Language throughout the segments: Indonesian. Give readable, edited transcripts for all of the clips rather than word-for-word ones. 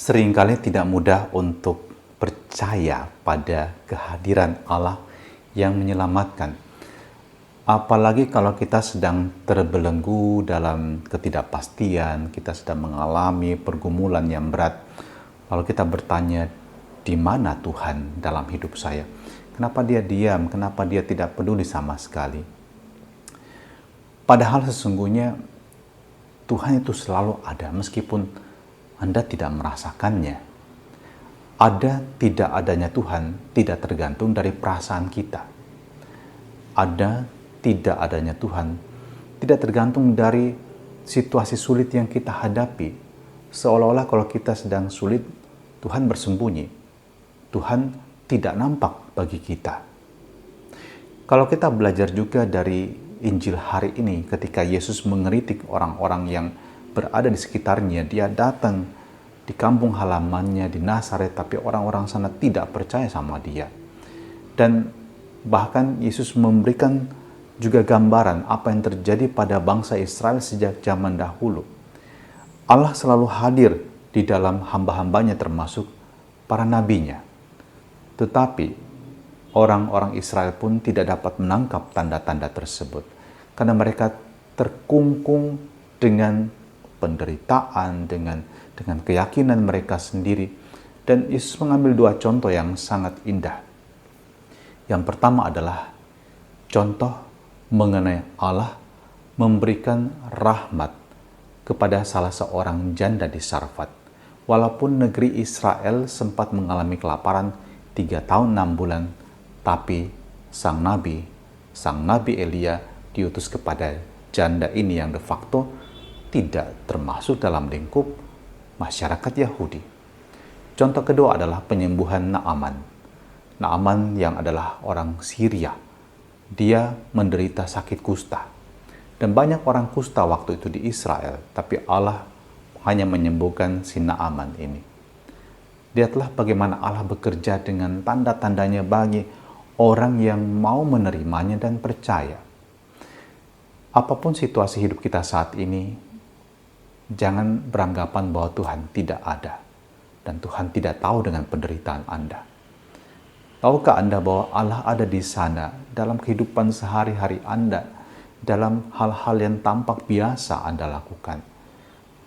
Seringkali tidak mudah untuk percaya pada kehadiran Allah yang menyelamatkan. Apalagi kalau kita sedang terbelenggu dalam ketidakpastian, kita sedang mengalami pergumulan yang berat. Lalu kita bertanya, di mana Tuhan dalam hidup saya? Kenapa dia diam? Kenapa dia tidak peduli sama sekali? Padahal sesungguhnya Tuhan itu selalu ada meskipun Anda tidak merasakannya. Ada tidak adanya Tuhan tidak tergantung dari perasaan kita. Ada tidak adanya Tuhan tidak tergantung dari situasi sulit yang kita hadapi. Seolah-olah kalau kita sedang sulit, Tuhan bersembunyi. Tuhan tidak nampak bagi kita. Kalau kita belajar juga dari Injil hari ini, ketika Yesus mengeritik orang-orang yang berada di sekitarnya, dia datang di kampung halamannya di Nazaret, tapi orang-orang sana tidak percaya sama dia. Dan bahkan Yesus memberikan juga gambaran apa yang terjadi pada bangsa Israel sejak zaman dahulu. Allah selalu hadir di dalam hamba-hambanya termasuk para nabinya. Tetapi orang-orang Israel pun tidak dapat menangkap tanda-tanda tersebut karena mereka terkungkung dengan penderitaan, dengan keyakinan mereka sendiri. Dan Yesus mengambil dua contoh yang sangat indah. Yang pertama adalah contoh mengenai Allah memberikan rahmat kepada salah seorang janda di Sarfat. Walaupun negeri Israel sempat mengalami kelaparan 3 tahun 6 bulan, tapi sang nabi Elia diutus kepada janda ini yang de facto tidak termasuk dalam lingkup masyarakat Yahudi. Contoh kedua adalah penyembuhan Naaman. Naaman yang adalah orang Syria. Dia menderita sakit kusta. Dan banyak orang kusta waktu itu di Israel, tapi Allah hanya menyembuhkan si Naaman ini. Lihatlah bagaimana Allah bekerja dengan tanda-tandanya bagi orang yang mau menerimanya dan percaya. Apapun situasi hidup kita saat ini, jangan beranggapan bahwa Tuhan tidak ada dan Tuhan tidak tahu dengan penderitaan Anda. Tahukah Anda bahwa Allah ada di sana dalam kehidupan sehari-hari Anda, dalam hal-hal yang tampak biasa Anda lakukan?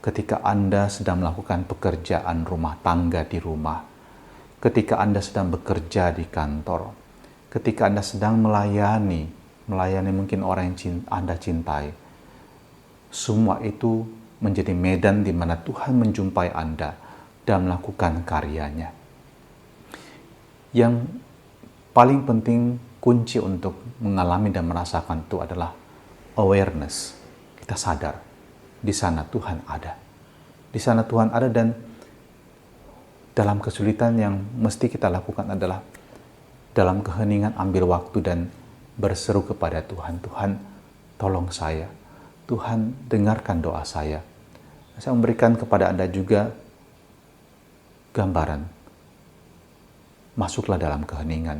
Ketika Anda sedang melakukan pekerjaan rumah tangga di rumah, ketika Anda sedang bekerja di kantor, ketika Anda sedang melayani mungkin orang yang Anda cintai, semua itu menjadi medan di mana Tuhan menjumpai Anda dan melakukan karyanya. Yang paling penting, kunci untuk mengalami dan merasakan itu adalah awareness. Kita sadar, di sana Tuhan ada. Di sana Tuhan ada, dan dalam kesulitan yang mesti kita lakukan adalah dalam keheningan ambil waktu dan berseru kepada Tuhan. Tuhan, tolong saya. Tuhan, dengarkan doa saya. Saya memberikan kepada Anda juga gambaran. Masuklah dalam keheningan.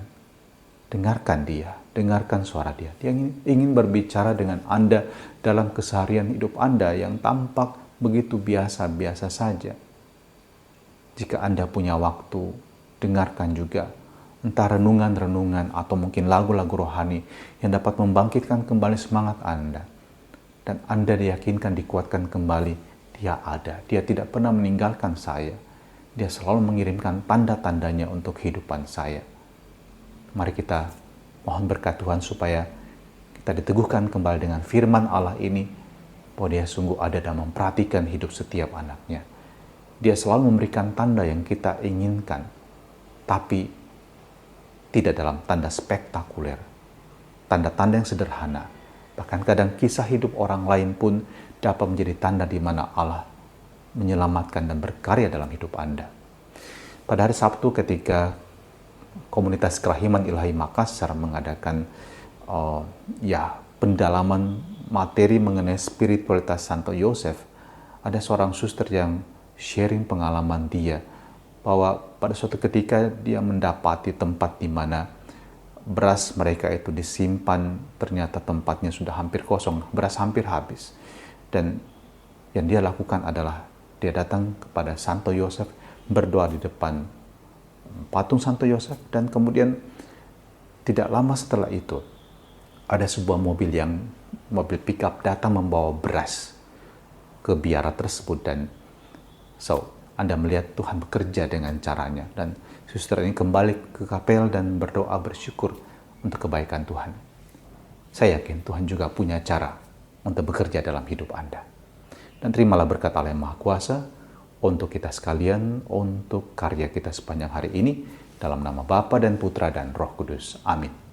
Dengarkan dia, dengarkan suara dia. Dia ingin berbicara dengan Anda dalam keseharian hidup Anda yang tampak begitu biasa-biasa saja. Jika Anda punya waktu, dengarkan juga entah renungan-renungan atau mungkin lagu-lagu rohani yang dapat membangkitkan kembali semangat Anda. Dan Anda diyakinkan, dikuatkan kembali, dia ada. Dia tidak pernah meninggalkan saya. Dia selalu mengirimkan tanda-tandanya untuk kehidupan saya. Mari kita mohon berkat Tuhan supaya kita diteguhkan kembali dengan firman Allah ini, bahwa dia sungguh ada dan memperhatikan hidup setiap anaknya. Dia selalu memberikan tanda yang kita inginkan, tapi tidak dalam tanda spektakuler. Tanda-tanda yang sederhana. Bahkan kadang kisah hidup orang lain pun dapat menjadi tanda di mana Allah menyelamatkan dan berkarya dalam hidup Anda. Pada hari Sabtu ketika Komunitas Kerahiman Ilahi Makassar mengadakan pendalaman materi mengenai spiritualitas Santo Yosef, ada seorang suster yang sharing pengalaman dia bahwa pada suatu ketika dia mendapati tempat di mana beras mereka itu disimpan, ternyata tempatnya sudah hampir kosong, beras hampir habis. Dan yang dia lakukan adalah dia datang kepada Santo Yosef berdoa di depan patung Santo Yosef, dan kemudian tidak lama setelah itu ada sebuah mobil pickup datang membawa beras ke biara tersebut, dan Anda melihat Tuhan bekerja dengan caranya, dan suster ini kembali ke kapel dan berdoa bersyukur untuk kebaikan Tuhan. Saya yakin Tuhan juga punya cara untuk bekerja dalam hidup Anda. Dan terimalah berkat Allah yang Maha Kuasa untuk kita sekalian, untuk karya kita sepanjang hari ini, dalam nama Bapa dan Putra dan Roh Kudus. Amin.